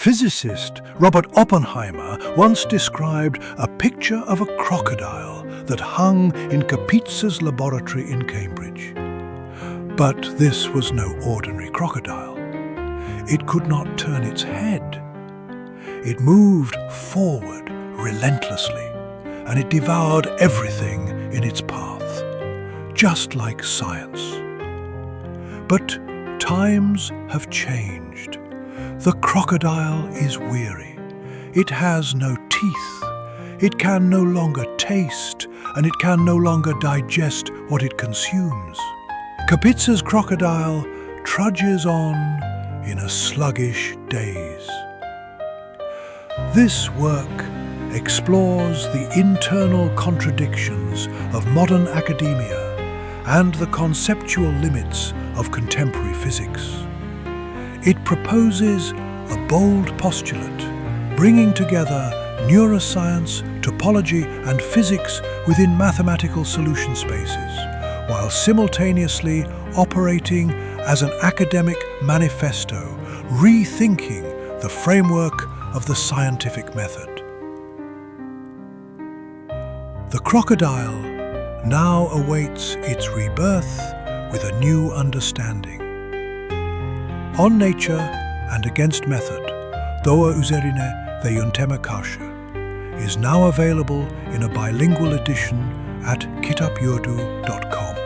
Physicist Robert Oppenheimer once described a picture of a crocodile that hung in Kapitsa's laboratory in Cambridge. But this was no ordinary crocodile. It could not turn its head. It moved forward relentlessly, and it devoured everything in its path, just like science. But times have changed. The crocodile is weary. It has no teeth. It can no longer taste, and it can no longer digest what it consumes. Kapitsa's crocodile trudges on in a sluggish daze. This work explores the internal contradictions of modern academia and the conceptual limits of contemporary physics. It proposes a bold postulate, bringing together neuroscience, topology, and physics within mathematical solution spaces, while simultaneously operating as an academic manifesto, rethinking the framework of the scientific method. The crocodile now awaits its rebirth with a new understanding. On Nature and Against Method, Doğa Üzerine ve Yönteme Karşı, is now available in a bilingual edition at kitapyurdu.com.